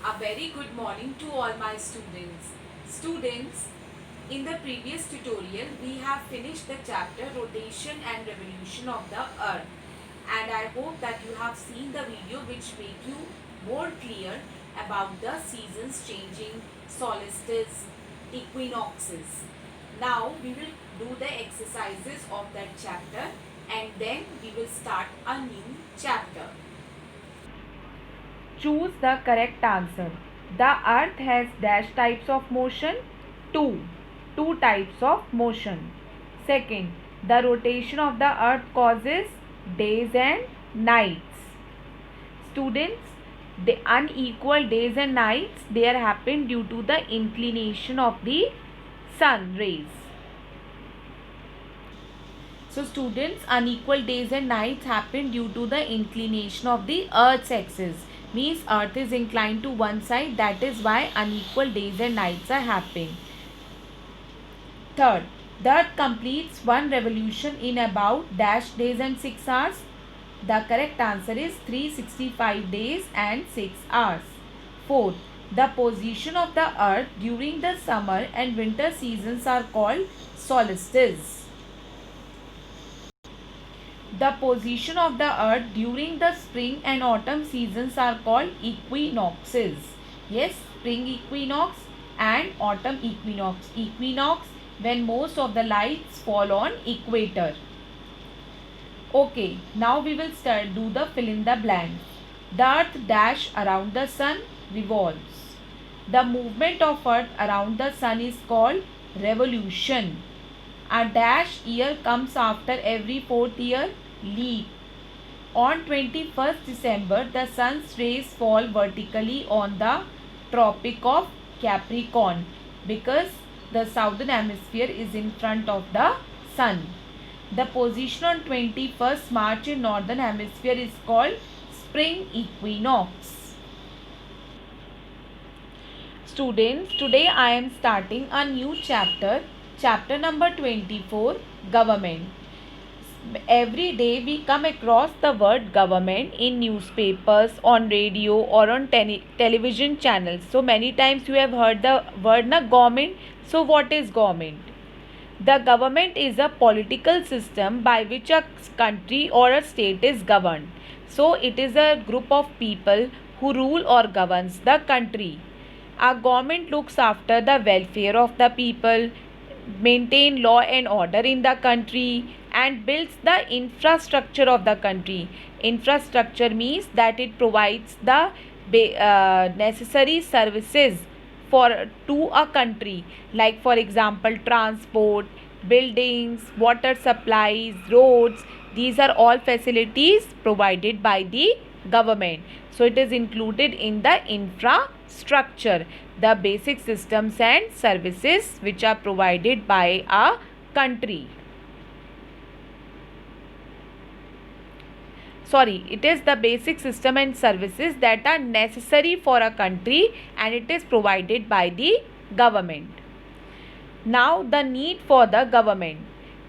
A very good morning to all my students. Students, in the previous tutorial, we have finished the chapter Rotation and Revolution of the Earth. And I hope that you have seen the video which make you more clear about the seasons changing, solstices, equinoxes. Now we will do the exercises of that chapter and then we will start a new chapter. Choose the correct answer. The earth has dash types of motion? Two. Two types of motion. Second, the rotation of the earth causes days and nights. Students, the unequal days and nights, they are happen due to the inclination of the sun rays. So students, unequal days and nights happen due to the inclination of the earth's axis. Means earth is inclined to one side, that is why unequal days and nights are happening. Third, the earth completes one revolution in about dash days and 6 hours. The correct answer is 365 days and 6 hours. Fourth, the position of the earth during the summer and winter seasons are called solstices. The position of the earth during the spring and autumn seasons are called equinoxes. Yes, spring equinox and autumn equinox. Equinox when most of the lights fall on equator. Okay, now we will do the fill in the blanks. The earth dash around the sun revolves. The movement of earth around the sun is called revolution. A dash year comes after every fourth year, leap. On 21st December, the sun's rays fall vertically on the Tropic of Capricorn because the southern hemisphere is in front of the sun. The position on 21st March in northern hemisphere is called spring equinox. Students, today I am starting a new chapter. Chapter number 24, Government. Every day we come across the word government in newspapers, on radio or on television channels. So many times you have heard the word government. So what is government? The government is a political system by which a country or a state is governed. So it is a group of people who rule or governs the country. A government looks after the welfare of the people, maintain law and order in the country and builds the infrastructure of the country. Infrastructure means that it provides the necessary services to a country, like for example transport, buildings, water supplies, roads. These are all facilities provided by the government. So it is included in the infrastructure, the basic systems and services which are provided by a country. It is the basic system and services that are necessary for a country and it is provided by the government. Now the need for the government.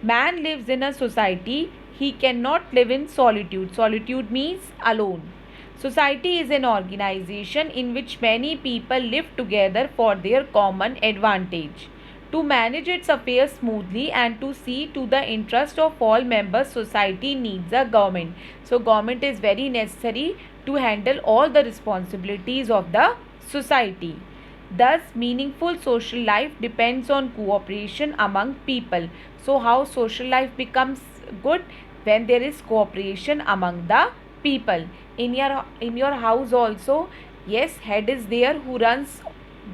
Man lives in a society. He cannot live in solitude. Solitude means alone. Society is an organization in which many people live together for their common advantage. To manage its affairs smoothly and to see to the interest of all members, society needs a government. So government is very necessary to handle all the responsibilities of the society. Thus, meaningful social life depends on cooperation among people. So how social life becomes good? When there is cooperation among the people. In your house also, yes, head is there who runs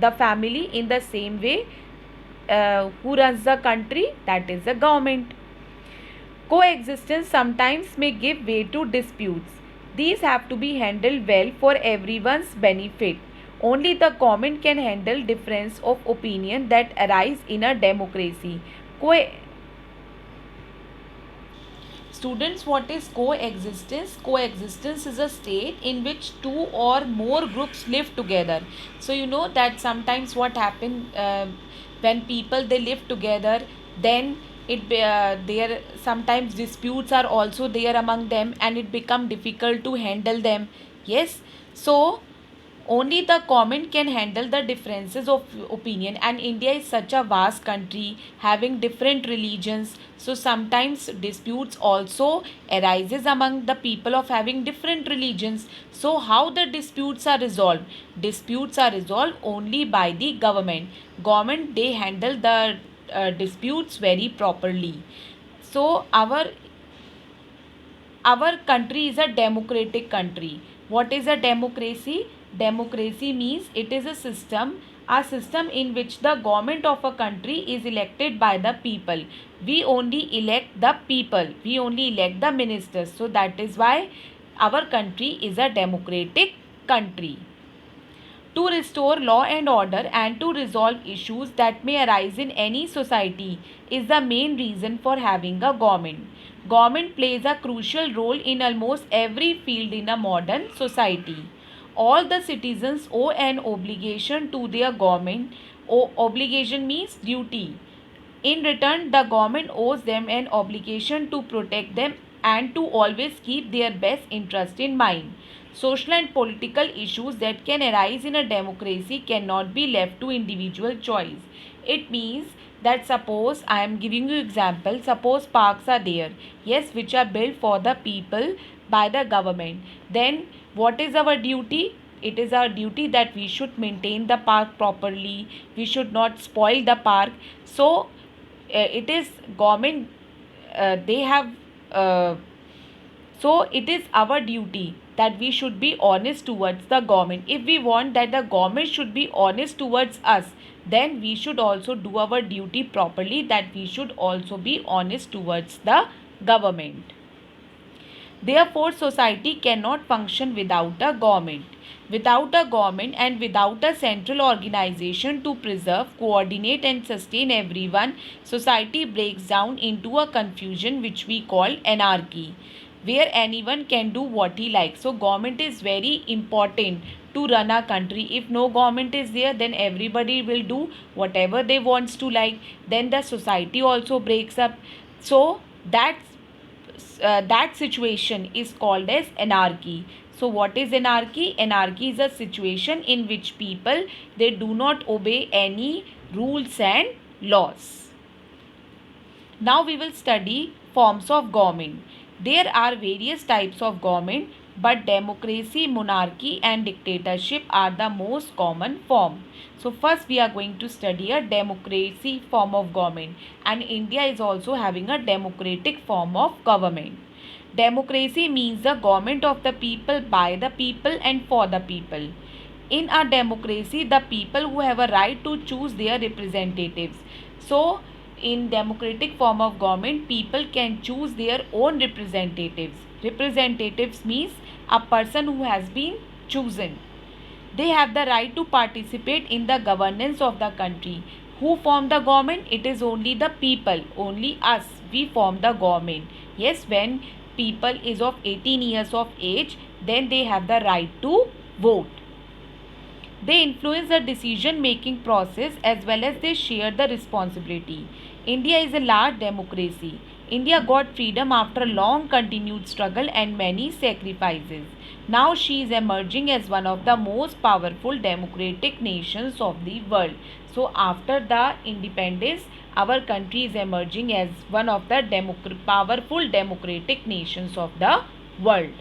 the family. In the same way, who runs the country? That is the government. Coexistence sometimes may give way to disputes. These have to be handled well for everyone's benefit. Only the government can handle difference of opinion that arise in a democracy. Students, what is coexistence? Coexistence is a state in which two or more groups live together. So you know that sometimes what happen when people they live together, then there sometimes disputes are also there among them and it become difficult to handle them. Yes, so Only the government can handle the differences of opinion, and India is such a vast country having different religions, so sometimes disputes also arises among the people of having different religions. So how the disputes are resolved? Disputes are resolved only by the government. They handle the disputes very properly. So our country is a democratic country. What is a democracy? Democracy means it is a system in which the government of a country is elected by the people. We only elect the people. We only elect the ministers. So that is why our country is a democratic country. To restore law and order and to resolve issues that may arise in any society is the main reason for having a government. Government plays a crucial role in almost every field in a modern society. All the citizens owe an obligation to their government. Obligation means duty. In return, the government owes them an obligation to protect them and to always keep their best interest in mind. Social and political issues that can arise in a democracy cannot be left to individual choice. It means that suppose I am giving you example, suppose parks are there, yes, which are built for the people by the government. Then what is our duty? It is our duty that we should maintain the park properly. We should not spoil the park. So it is government, they have so it is our duty that we should be honest towards the government. If we want that the government should be honest towards us, then we should also do our duty properly, that we should also be honest towards the government. Therefore, society cannot function without a government. Without a government and without a central organization to preserve, coordinate and sustain everyone, society breaks down into a confusion which we call anarchy, where anyone can do what he likes. So government is very important to run a country. If no government is there, then everybody will do whatever they wants to like. Then the society also breaks up. So that situation is called as anarchy. So what is anarchy? Anarchy is a situation in which people, they do not obey any rules and laws. Now we will study forms of government. There are various types of government, but democracy, monarchy and dictatorship are the most common form. So first we are going to study a democracy form of government, and India is also having a democratic form of government. Democracy means the government of the people, by the people and for the people. In a democracy, the people who have a right to choose their representatives. So in democratic form of government, people can choose their own representatives. Representatives means a person who has been chosen. They have the right to participate in the governance of the country. Who form the government? It is only the people, only us. We form the government. Yes, when people is of 18 years of age, then they have the right to vote. They influence the decision making process as well as they share the responsibility. India is a large democracy. India got freedom after a long continued struggle and many sacrifices. Now she is emerging as one of the most powerful democratic nations of the world. So after the independence, our country is emerging as one of the powerful democratic nations of the world.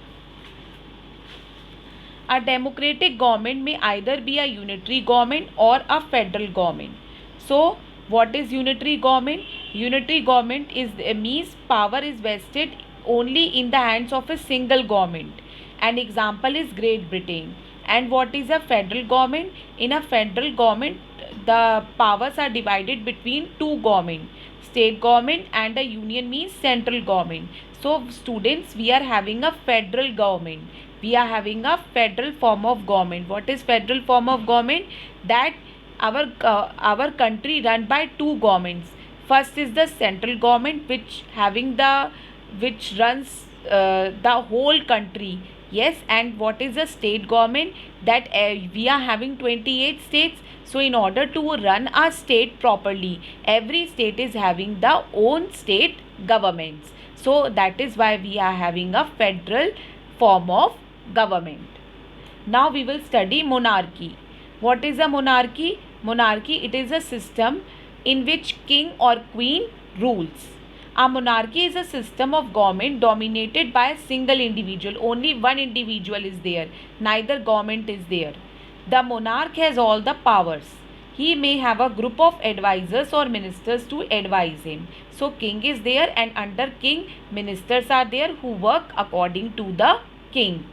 A democratic government may either be a unitary government or a federal government. So what is unitary government? Unitary government means power is vested only in the hands of a single government. An example is Great Britain. And what is a federal government? In a federal government, the powers are divided between two governments, state government and a union means central government. So students, we are having a federal government. We are having a federal form of government. What is federal form of government? That our country run by two governments. First is the central government, which runs the whole country. Yes, and what is the state government? That we are having 28 states. So in order to run a state properly, every state is having the own state governments. So that is why we are having a federal form of government. Now we will study monarchy. What is a monarchy? Monarchy, it is a system in which king or queen rules. A monarchy is a system of government dominated by a single individual. Only one individual is there. Neither government is there. The monarch has all the powers. He may have a group of advisors or ministers to advise him. So king is there, and under king ministers are there who work according to the king.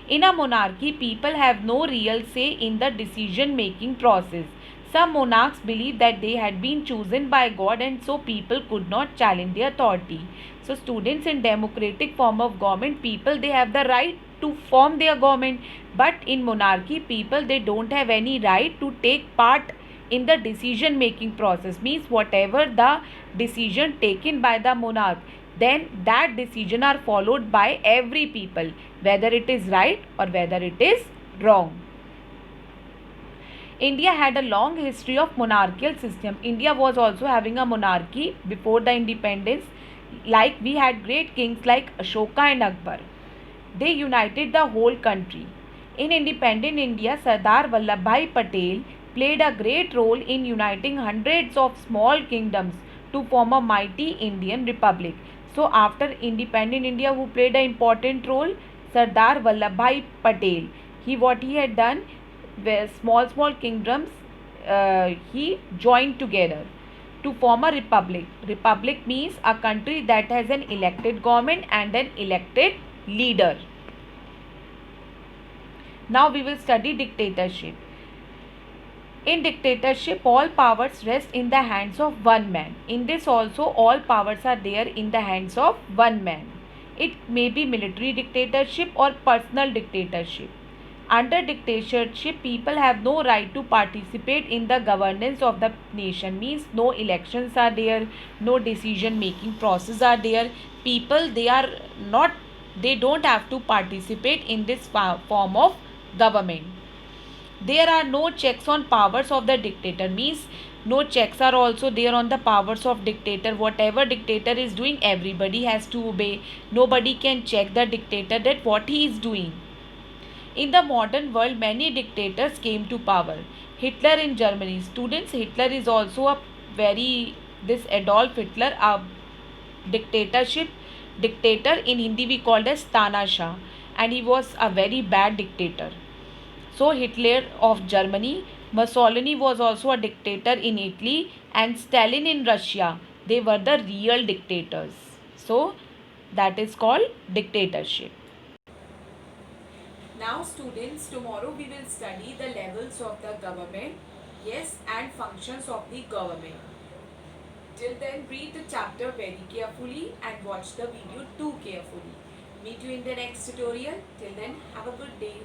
In a monarchy, people have no real say in the decision making process. Some monarchs believe that they had been chosen by God, and so people could not challenge their authority. So students, in democratic form of government, people, they have the right to form their government, but in monarchy, people, they don't have any right to take part in the decision making process. Means whatever the decision taken by the monarch, then that decision are followed by every people, whether it is right or whether it is wrong. India had a long history of monarchical system. India was also having a monarchy before the independence. Like we had great kings like Ashoka and Akbar. They united the whole country. In independent India, Sardar Vallabhbhai Patel played a great role in uniting hundreds of small kingdoms to form a mighty Indian republic. So after independent India, who played an important role? Sardar Vallabhbhai Patel. What he had done, where small kingdoms, he joined together to form a republic. Republic means a country that has an elected government and an elected leader. Now we will study dictatorship. In dictatorship, all powers rest in the hands of one man. In this also, all powers are there in the hands of one man. It may be military dictatorship or personal dictatorship. Under dictatorship, people have no right to participate in the governance of the nation. Means no elections are there, no decision making process are there. People, they don't have to participate in this form of government. There are no checks on powers of the dictator. Means no checks are also there on the powers of dictator. Whatever dictator is doing, everybody has to obey. Nobody can check the dictator that what he is doing. In the modern world, many dictators came to power. Hitler in Germany. Students, Hitler is also this Adolf Hitler, a dictator. In Hindi we called as Tanashah, and he was a very bad dictator. So Hitler of Germany, Mussolini was also a dictator in Italy, and Stalin in Russia. They were the real dictators. So that is called dictatorship. Now students, tomorrow we will study the levels of the government, yes, and functions of the government. Till then, read the chapter very carefully and watch the video too carefully. Meet you in the next tutorial. Till then, have a good day.